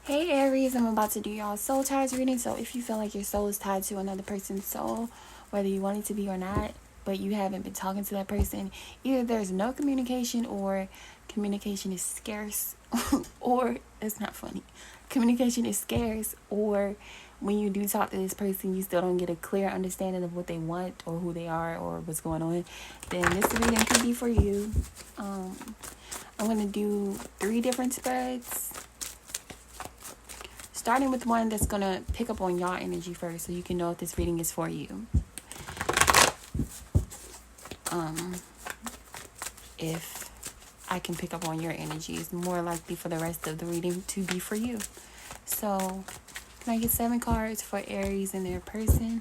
Hey Aries, I'm about to do y'all soul ties reading. So if you feel like your soul is tied to another person's soul, whether you want it to be or not, but you haven't been talking to that person, either there's no communication or communication is scarce, or it's not funny. Communication is scarce, or when you do talk to this person, you still don't get a clear understanding of what they want or who they are or what's going on, then this reading could be for you. I'm going to do 3 different spreads. Starting with one that's going to pick up on y'all energy first so you can know if this reading is for you. If I can pick up on your energy, it's more likely for the rest of the reading to be for you. So, can I get 7 cards for Aries and their person?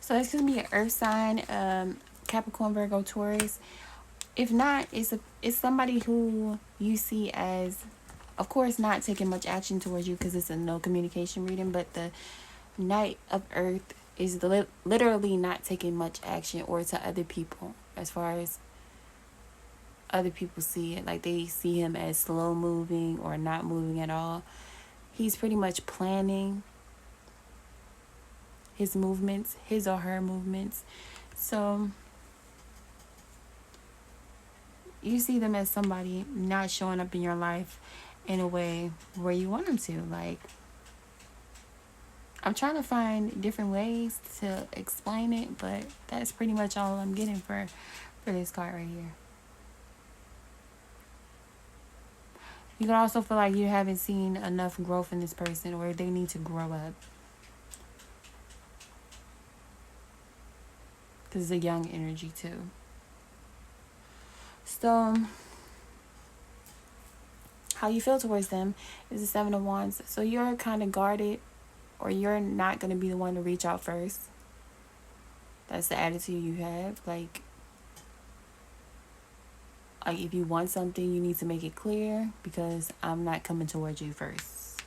So, it's going to be an earth sign, Capricorn, Virgo, Taurus. If not, it's somebody who you see as, of course, not taking much action towards you because it's a no communication reading, but the Knight of Earth is literally not taking much action or to other people, as far as other people see it. Like, they see him as slow moving or not moving at all. He's pretty much planning his movements, his or her movements. So you see them as somebody not showing up in your life in a way where you want them to. Like, I'm trying to find different ways to explain it, but that's pretty much all I'm getting for this card right here. You can also feel like you haven't seen enough growth in this person, or they need to grow up. Because it's a young energy too. So, how you feel towards them is the 7 of Wands. So you're kind of guarded, or you're not going to be the one to reach out first. That's the attitude you have. Like if you want something, you need to make it clear, because I'm not coming towards you first.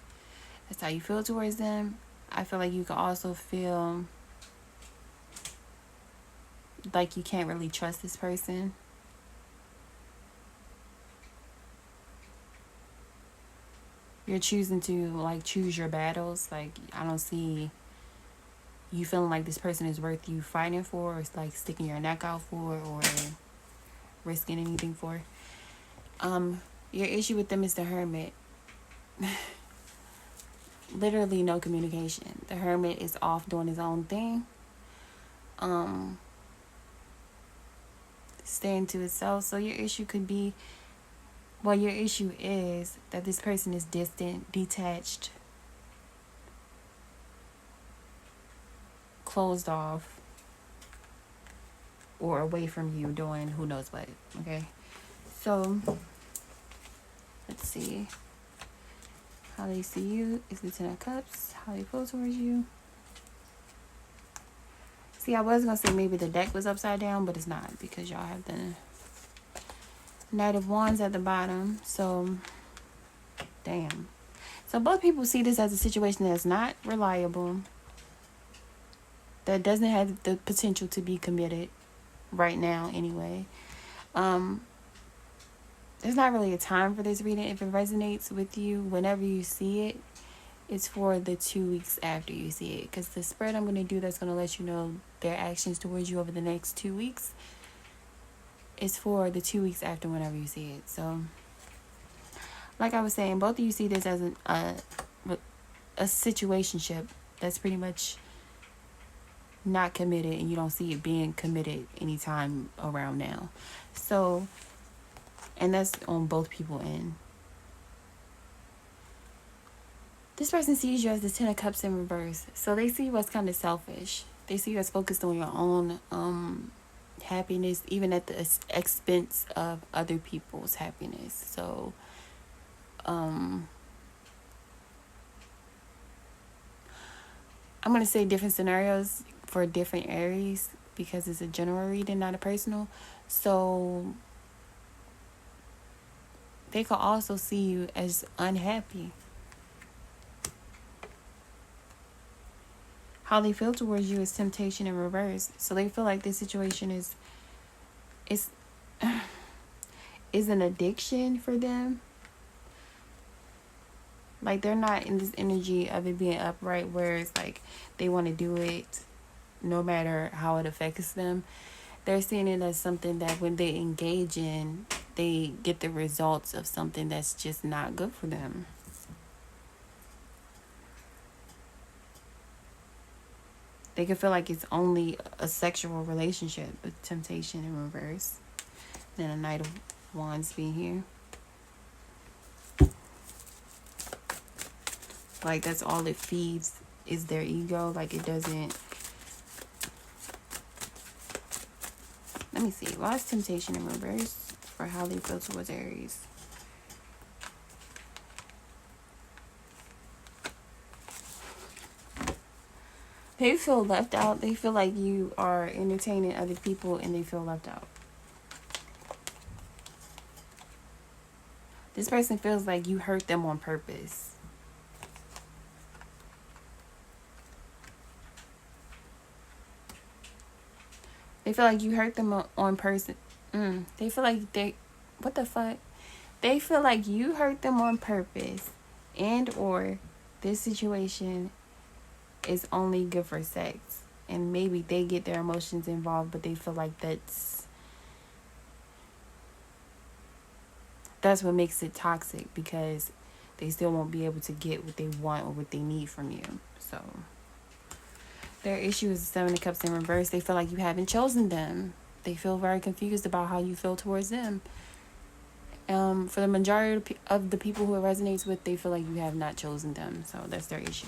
That's how you feel towards them. I feel like you can also feel like you can't really trust this person. You're choosing to, like, choose your battles. Like, I don't see you feeling like this person is worth you fighting for, or like sticking your neck out for, or risking anything for. Your issue with them is the Hermit. Literally no communication. The Hermit is off doing his own thing. Staying to itself. So your issue could be, well, your issue is that this person is distant, detached, closed off, or away from you doing who knows what. Okay, so let's see how they see you. Is the 10 of Cups. How they feel towards you. See, I was gonna say maybe the deck was upside down, but it's not, because y'all have the Knight of Wands at the bottom. So, damn. So both people see this as a situation that's not reliable, that doesn't have the potential to be committed right now anyway. There's not really a time for this reading. If it resonates with you whenever you see it, it's for the 2 weeks after you see it. Because the spread I'm going to do that's going to let you know their actions towards you over the next 2 weeks is for the 2 weeks after whenever you see it. So, like I was saying, both of you see this as a situationship that's pretty much not committed, and you don't see it being committed anytime around now. So, and that's on both people end. This person sees you as the 10 of Cups in reverse. So they see you as kind of selfish. They see you as focused on your own happiness, even at the expense of other people's happiness. So, I'm going to say different scenarios for different Aries, because it's a general reading, not a personal. So they could also see you as unhappy. how they feel towards you is temptation in reverse. So they feel like this situation is an addiction for them. Like, they're not in this energy of it being upright where it's like they want to do it no matter how it affects them. They're seeing it as something that when they engage in, they get the results of something that's just not good for them. They can feel like it's only a sexual relationship with temptation in reverse. Then a Knight of Wands being here. Like, that's all it feeds is their ego. Like, it doesn't... Let me see. Why is temptation in reverse for how they feel towards Aries? They feel left out. They feel like you are entertaining other people and they feel left out. This person feels like you hurt them on purpose. They feel like you hurt them on person. They feel like what the fuck? They feel like you hurt them on purpose, and or this situation is only good for sex. And maybe they get their emotions involved, but they feel like that's what makes it toxic, because they still won't be able to get what they want or what they need from you. So their issue is the Seven of Cups in reverse. They feel like you haven't chosen them. They feel very confused about how you feel towards them. For the majority of the people who it resonates with, they feel like you have not chosen them. So that's their issue.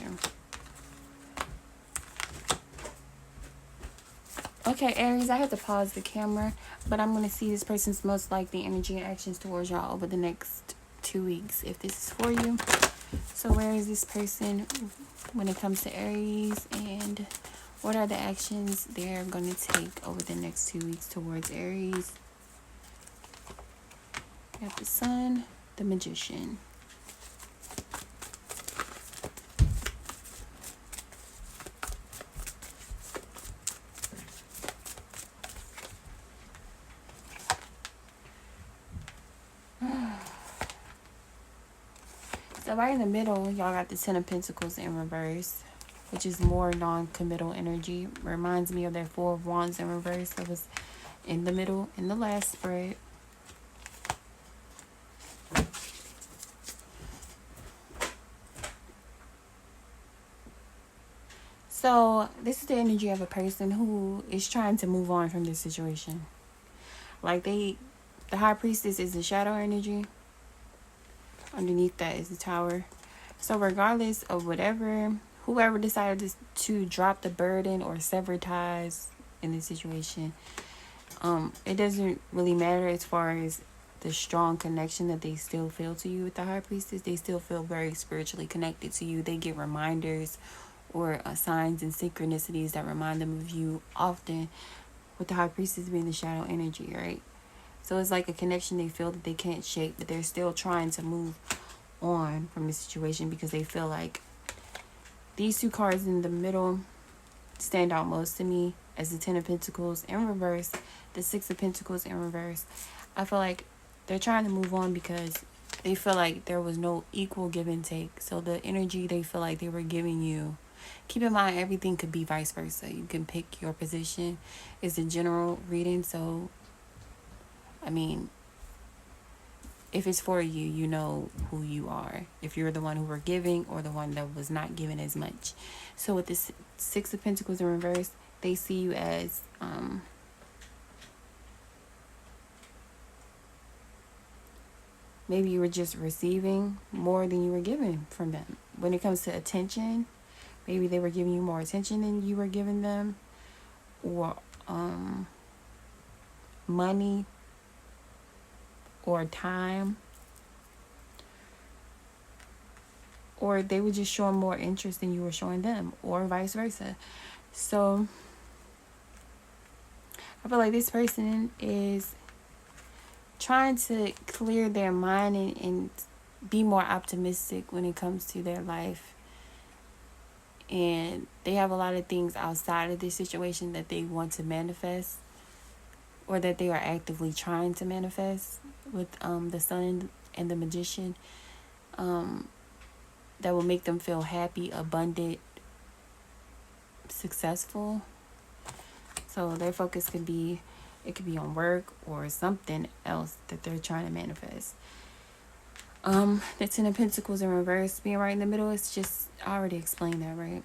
Okay, Aries, I have to pause the camera, but I'm going to see this person's most likely energy and actions towards y'all over the next 2 weeks, if this is for you. So where is this person when it comes to Aries, and what are the actions they're going to take over the next 2 weeks towards Aries? We have the Sun, the Magician. So right in the middle, y'all got the Ten of Pentacles in reverse, which is more non-committal energy. Reminds me of that Four of Wands in reverse that was in the middle in the last spread. So this is the energy of a person who is trying to move on from this situation. Like, the High Priestess is the shadow energy. Underneath that is the Tower. So regardless of whoever decided to drop the burden or sever ties in this situation, it doesn't really matter as far as the strong connection that they still feel to you with the High Priestess. They still feel very spiritually connected to you. They get reminders or signs and synchronicities that remind them of you often, with the High Priestess being the shadow energy, right? So it's like a connection they feel that they can't shake, but they're still trying to move on from the situation because they feel like these two cards in the middle stand out most to me as the Ten of Pentacles in reverse, the Six of Pentacles in reverse. I feel like they're trying to move on because they feel like there was no equal give and take. So the energy they feel like they were giving you, keep in mind everything could be vice versa. You can pick your position. It's a general reading, so I mean, if it's for you, you know who you are. If you're the one who were giving or the one that was not giving as much. So with this Six of Pentacles in reverse, they see you as maybe you were just receiving more than you were giving from them. When it comes to attention, maybe they were giving you more attention than you were giving them, or money, or time, or they were just showing more interest than you were showing them, or vice versa. So I feel like this person is trying to clear their mind and be more optimistic when it comes to their life And they have a lot of things outside of this situation that they want to manifest, or that they are actively trying to manifest with the Sun and the Magician, that will make them feel happy, abundant, successful. So their focus could be, it could be on work or something else that they're trying to manifest. The Ten of Pentacles in reverse being right in the middle, it's just, I already explained that, right?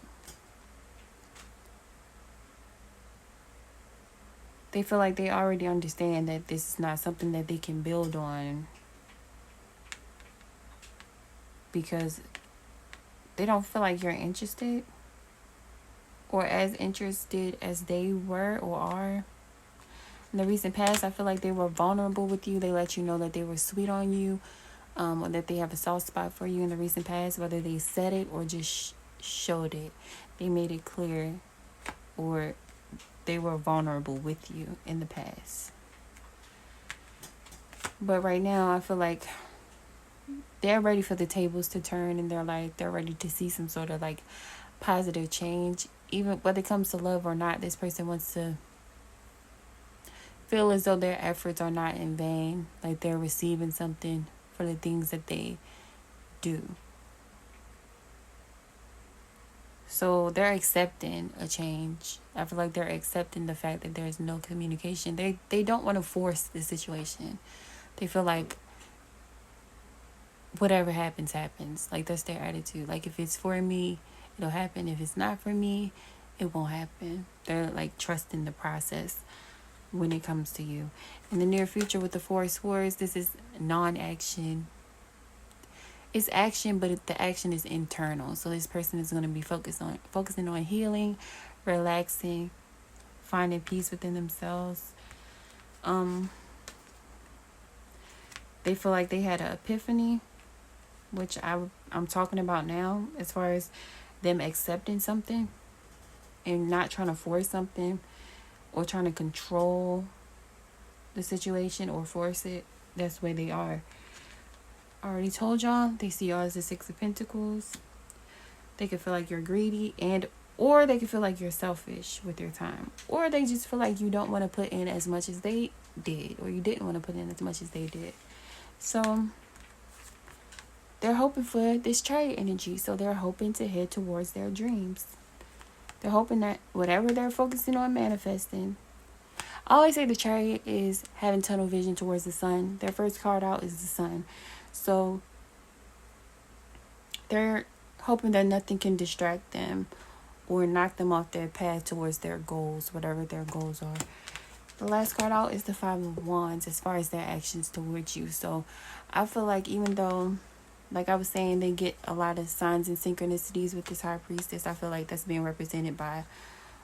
They feel like they already understand that this is not something that they can build on, because they don't feel like you're interested or as interested as they were or are. In the recent past, I feel like they were vulnerable with you. They let you know that they were sweet on you, or that they have a soft spot for you in the recent past, whether they said it or just showed it. They made it clear, or they were vulnerable with you in the past. But right now, I feel like they're ready for the tables to turn in their life. They're ready to see some sort of like positive change. Even whether it comes to love or not, this person wants to feel as though their efforts are not in vain. Like they're receiving something for the things that they do. So they're accepting a change. I feel like they're accepting the fact that there's no communication. They don't want to force the situation. They feel like whatever happens, happens. Like that's their attitude. Like if it's for me, it'll happen. If it's not for me, it won't happen. They're like trusting the process when it comes to you. In the near future with the Four of Swords, this is non-action. It's action, but the action is internal. So this person is going to be focusing on healing, relaxing, finding peace within themselves. They feel like they had an epiphany, which I'm talking about now, as far as them accepting something and not trying to force something or trying to control the situation or force it. That's the way they are. I already told y'all, they see y'all as the Six of Pentacles. They could feel like you're greedy, or they could feel like you're selfish with your time, or they just feel like you don't want to put in as much as they did, or you didn't want to put in as much as they did. So they're hoping for this Chariot energy. So they're hoping to head towards their dreams. They're hoping that whatever they're focusing on manifesting. I always say the Chariot is having tunnel vision towards the sun. Their first card out is the sun. So they're hoping that nothing can distract them or knock them off their path towards their goals, whatever their goals are. The last card out is the Five of Wands as far as their actions towards you. So I feel like even though, like I was saying, they get a lot of signs and synchronicities with this High Priestess, I feel like that's being represented by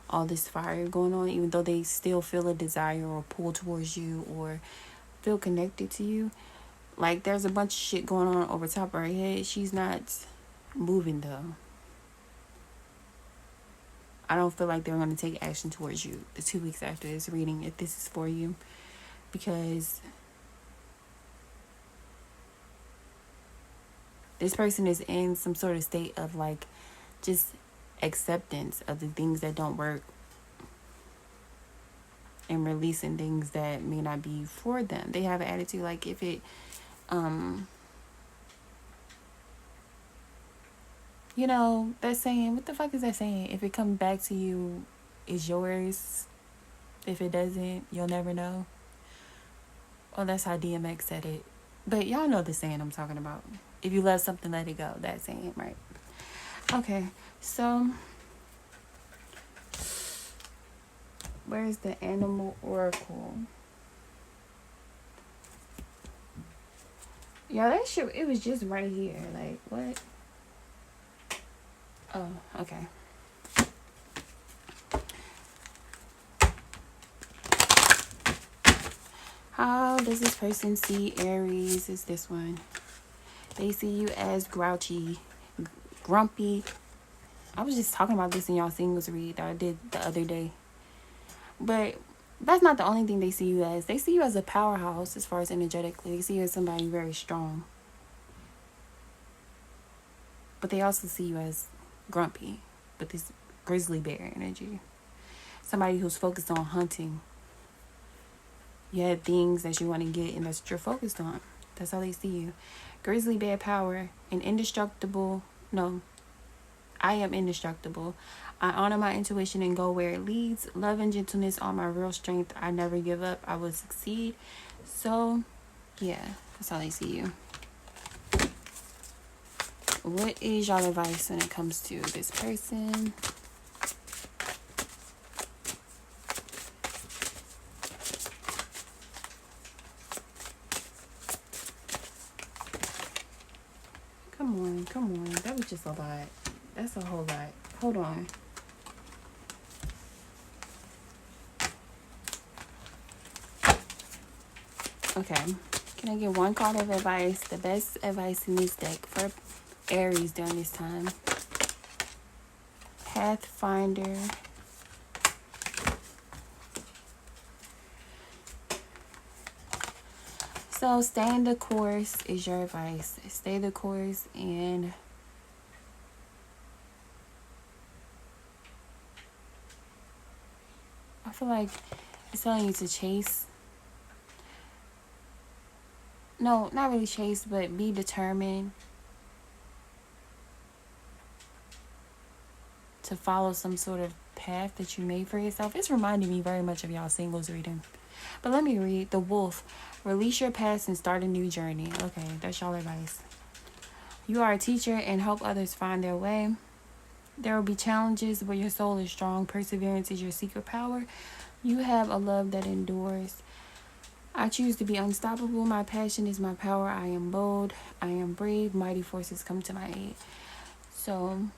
all this fire going on, even though they still feel a desire or pull towards you or feel connected to you. Like there's a bunch of shit going on over top of her head. She's not moving though. I don't feel like they're going to take action towards you the 2 weeks after this reading, if this is for you, because this person is in some sort of state of like just acceptance of the things that don't work and releasing things that may not be for them. They have an attitude like if it you know, that saying, what the fuck is that saying? If it comes back to you, it's yours. If it doesn't, you'll never know. Oh, that's how DMX said it. But y'all know the saying I'm talking about. If you love something, let it go. That saying, right? Okay, so where's the Animal Oracle? Yeah, that shit, it was just right here. Like, what? Oh, okay. How does this person see Aries? Is this one? They see you as grouchy, grumpy. I was just talking about this in y'all singles read that I did the other day. But that's not the only thing they see you as. They see you as a powerhouse as far as energetically. They see you as somebody very strong. But they also see you as grumpy. with this grizzly bear energy. Somebody who's focused on hunting. You have things that you want to get and that's what you're focused on. That's how they see you. Grizzly bear power and indestructible. No, I am indestructible. I honor my intuition and go where it leads. Love and gentleness are my real strength. I never give up. I will succeed. So, yeah, that's how they see you. What is y'all advice when it comes to this person? Come on. That was just a lot. That's a whole lot. Hold on. Okay. Can I get one card of advice? The best advice in this deck for Aries during this time. Pathfinder. So staying the course is your advice. Stay the course, and I feel like it's telling you to chase. No, not really chase, but be determined to follow some sort of path that you made for yourself. It's reminding me very much of y'all singles reading. But let me read. The Wolf. Release your past and start a new journey. Okay, that's y'all advice. You are a teacher and help others find their way. There will be challenges, but your soul is strong. Perseverance is your secret power. You have a love that endures. I choose to be unstoppable. My passion is my power. I am bold. I am brave. Mighty forces come to my aid. So,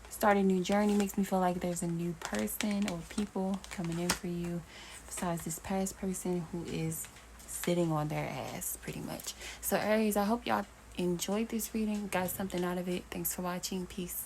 start a new journey makes me feel like there's a new person or people coming in for you besides this past person who is sitting on their ass pretty much. So Aries, I hope y'all enjoyed this reading, got something out of it. Thanks for watching. Peace.